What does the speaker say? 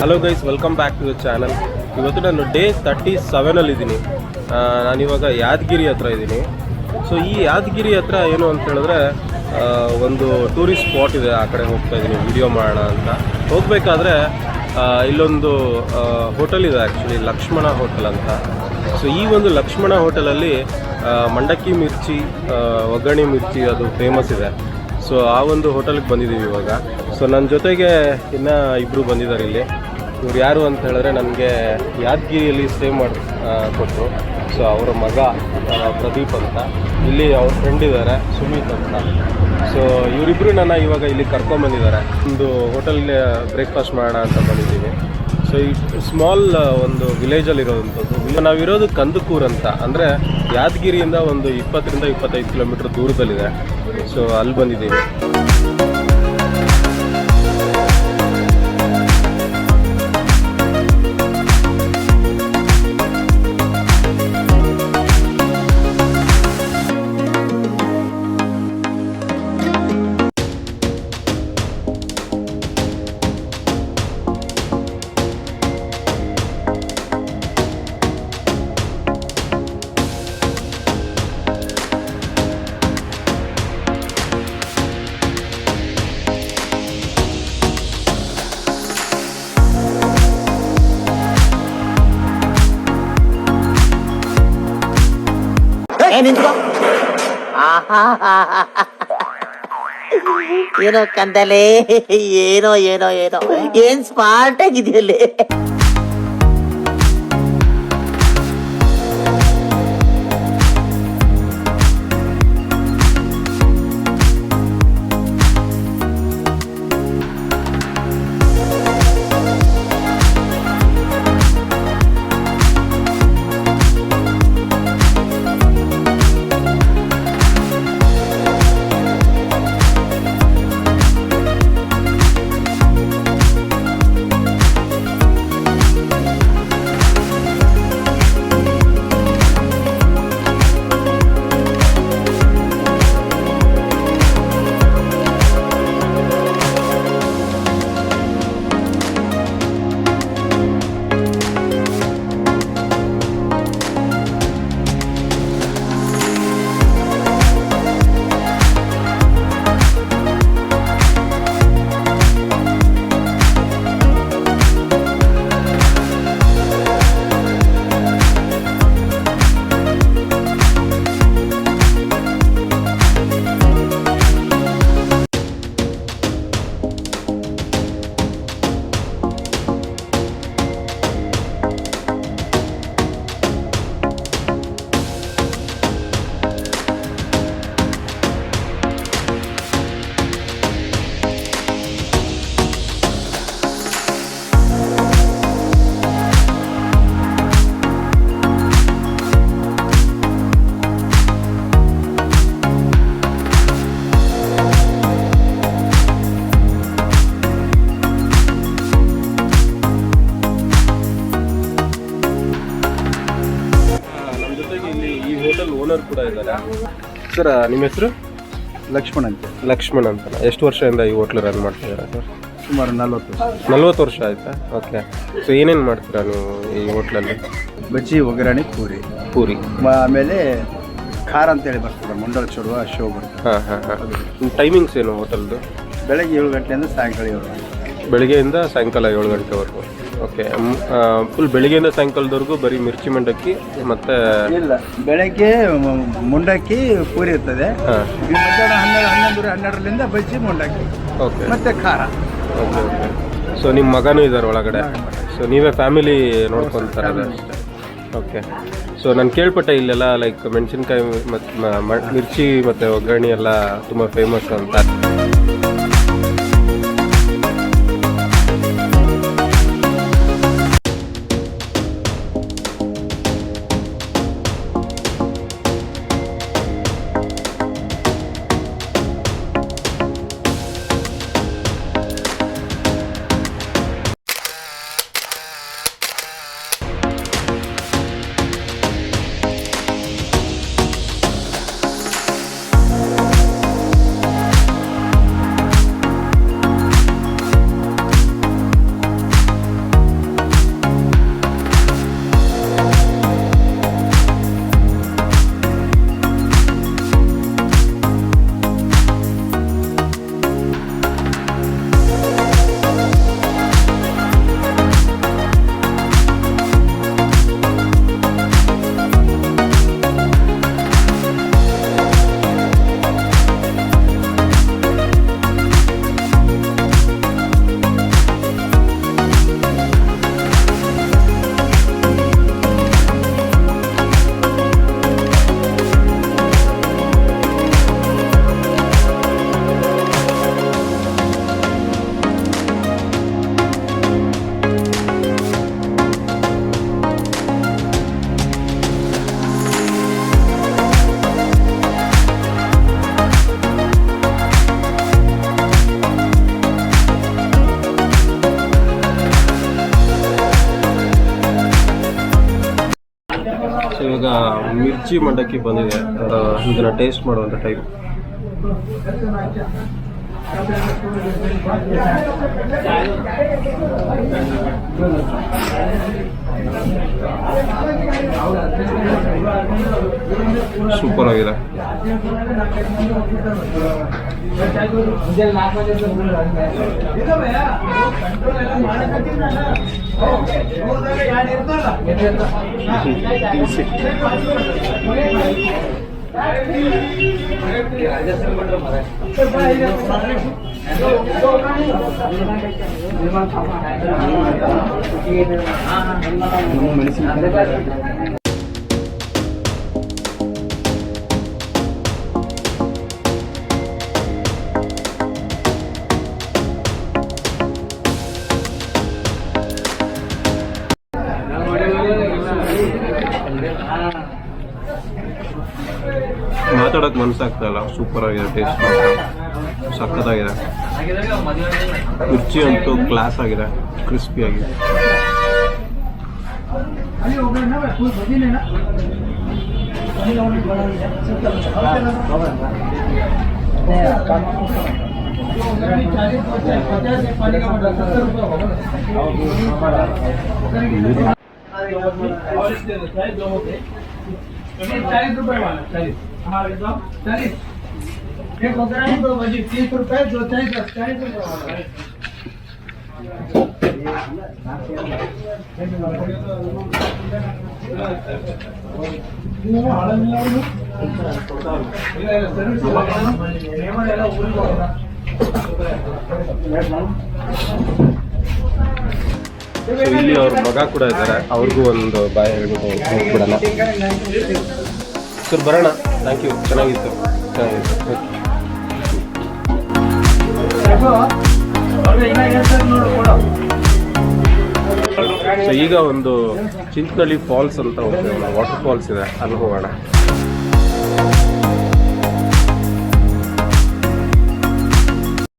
Hello guys, welcome back to the channel. ಇವತ್ತು ನಾನು day 37 ನಾನಿವಾಗ ಯಾದಗಿರಿ ಹತ್ರ ಇದ್ದೀನಿ. ಸೊ ಈ ಯಾದಗಿರಿ ಹತ್ರ ಏನು ಅಂತ ಹೇಳಿದ್ರೆ ಒಂದು ಟೂರಿಸ್ಟ್ ಸ್ಪಾಟ್ ಇದೆ, ಆ ಕಡೆ ಹೋಗ್ತಾ ಇದ್ದೀನಿ ವಿಡಿಯೋ ಮಾಡೋಣ ಅಂತ. ಹೋಗಬೇಕಾದ್ರೆ ಇಲ್ಲೊಂದು ಹೋಟೆಲ್ ಇದೆ, ಆ್ಯಕ್ಚುಲಿ ಲಕ್ಷ್ಮಣ ಹೋಟೆಲ್ ಅಂತ. ಸೊ ಈ ಒಂದು ಲಕ್ಷ್ಮಣ ಹೋಟೆಲಲ್ಲಿ ಮಂಡಕ್ಕಿ ಮಿರ್ಚಿ, ಒಗ್ಗರಣೆ ಮಿರ್ಚಿ ಅದು ಫೇಮಸ್ ಇದೆ. ಸೊ ಆ ಒಂದು ಹೋಟೆಲ್ಗೆ ಬಂದಿದ್ದೀವಿ ಇವಾಗ. ಸೊ ನನ್ನ ಜೊತೆಗೆ ಇನ್ನೂ ಇಬ್ಬರು ಬಂದಿದ್ದಾರೆ ಇಲ್ಲಿ. ಇವ್ರು ಯಾರು ಅಂತ ಹೇಳಿದ್ರೆ ನನಗೆ ಯಾದಗಿರಿಯಲ್ಲಿ ಸ್ಟೇ ಮಾಡಿ ಕೊಟ್ಟರು. ಸೊ ಅವರ ಮಗ ಪ್ರದೀಪ್ ಅಂತ, ಇಲ್ಲಿ ಅವ್ರ ಫ್ರೆಂಡ್ ಇದ್ದಾರೆ ಸುಮಿತ್ ಅಂತ. ಸೊ ಇವರಿಬ್ಬರು ನನ್ನ ಇವಾಗ ಇಲ್ಲಿ ಕರ್ಕೊಂಡ್ಬಂದಿದ್ದಾರೆ. ಒಂದು ಹೋಟೆಲ್ಗೆ ಬ್ರೇಕ್ಫಾಸ್ಟ್ ಮಾಡೋಣ ಅಂತ ಬಂದಿದ್ದೀವಿ. ಸೊ ಈ ಸ್ಮಾಲ್ ಒಂದು ವಿಲೇಜಲ್ಲಿರೋವಂಥದ್ದು. ನಾವಿರೋದು ಕಂದಕೂರ್ ಅಂತ, ಅಂದರೆ ಯಾದಗಿರಿಯಿಂದ ಒಂದು 20 to 25 ಕಿಲೋಮೀಟರ್ ದೂರದಲ್ಲಿದೆ. ಸೊ ಅಲ್ಲಿ ಬಂದಿದ್ದೀವಿ. ಏನೋ ಕಂದಲೆ, ಏನೋ ಏನೋ ಏನೋ ಏನ್ ಸ್ಮಾರ್ಟ್ ಆಗಿದೆಯಲ್ಲಿ. ಓನರ್ ಕೂಡ ಇದ್ದಾರೆ. ಸರ್, ನಿಮ್ಮ ಹೆಸರು? ಲಕ್ಷ್ಮಣ ಅಂತ. ಲಕ್ಷ್ಮಣ್ ಅಂತ. ಎಷ್ಟು ವರ್ಷದಿಂದ ಈ ಹೋಟ್ಲ್ ರನ್ ಮಾಡ್ತಿದ್ದೀರಾ ಸರ್? ಸುಮಾರು 40 ವರ್ಷ ಆಯ್ತಾ? ಓಕೆ. ಸೊ ಏನೇನು ಮಾಡ್ತೀರಾ ನೀವು ಈ ಹೋಟ್ಲಲ್ಲಿ? ಬಜ್ಜಿ, ಒಗ್ಗರಣೆ, ಪೂರಿ ಆಮೇಲೆ ಖಾರ ಅಂತೇಳಿ ಬರ್ತದೆ, ಮಂಡಳ ಚೂಡುವ ಶೋ ಬರ್ತದೆ. ಹಾಂ. ಟೈಮಿಂಗ್ಸ್ ಏನು ಹೋಟೆಲ್ದು? ಬೆಳಗ್ಗೆ 7 ಗಂಟೆಯಿಂದ ಸಾಯಂಕಾಲ 7 ಗಂಟೆ. ಬೆಳಗ್ಗೆಯಿಂದ ಸಾಯಂಕಾಲ 7 ಗಂಟೆವರೆಗೂ. ಓಕೆ. ಫುಲ್ ಬೆಳಗ್ಗೆಯಿಂದ ಸಾಯಂಕಾಲದವರೆಗೂ ಬರೀ ಮಿರ್ಚಿ ಮಂಡಕ್ಕಿ ಮತ್ತು ಇಲ್ಲ, ಬೆಳಗ್ಗೆ ಮುಂಡಕ್ಕಿ ಪೂರಿ ಇರ್ತದೆ. ಮಧ್ಯಾಹ್ನ 12ರಿಂದ ಬಜ್ಜಿ, ಮುಂಡಕ್ಕಿ, ಓಕೆ, ಮತ್ತು ಖಾರ. ಓಕೆ. ಸೊ ನಿಮ್ಮ ಮಗನೂ ಇದ್ದಾರೆ ಒಳಗಡೆ. ಸೊ ನೀವೇ ಫ್ಯಾಮಿಲಿ ನೋಡ್ಕೊತಾರೆ ಅಷ್ಟೇ. ಓಕೆ. ಸೊ ನಾನು ಕೇಳ್ಪಟ್ಟೆ ಇಲ್ಲೆಲ್ಲ ಲೈಕ್ ಮೆಣಸಿನ್ಕಾಯಿ ಮತ್ತು ಮಿರ್ಚಿ ಮತ್ತು ಒಗ್ಗರಣೆ ಎಲ್ಲ ತುಂಬ ಫೇಮಸ್ ಅಂತ. ಸೊ ಇವಾಗ ಮಿರ್ಚಿ ಮಂಡಕ್ಕಿ ಬಂದಿದೆ, ಇದನ್ನು ಟೇಸ್ಟ್ ಮಾಡುವಂಥ ಟೈಮ್. ಸೂಪರ್ ಆಗಿದೆ. ಮಾತಾಡೋಕೆ ಮನಸ್ಸಾಗ್ತಾ ಇಲ್ಲ. ಸೂಪರ್ ಆಗಿದೆ, ಟೇಸ್ಟ್ ಮಾತ್ರ ಸಖತ್ತಾಗಿದೆ. ಮಿರ್ಚಿ ಅಂತೂ ಕ್ಲಾಸ್ ಆಗಿದೆ, ಕ್ರಿಸ್ಪಿ ಆಗಿದೆ. ಇಲ್ಲಿ ಅವ್ರ ಮಗ ಕೂಡ ಇದ್ದಾರೆ, ಅವ್ರಿಗೂ ಒಂದು ಬಾಯ್ ಹೇಳ್ಬಿಟ್ಟು ಹೋಗ್ಬಿಡೋಣ. ಸರ್ ಬರೋಣ. ಥ್ಯಾಂಕ್ ಯು, ಚೆನ್ನಾಗಿತ್ತು. ಸೊ ಈಗ ಒಂದು ಚಿಂತನಳ್ಳಿ ಫಾಲ್ಸ್ ಅಂತ ವಾಟರ್ ಫಾಲ್ಸ್ ಇದೆ, ಅಲ್ಲಿ ಹೋಗೋಣ.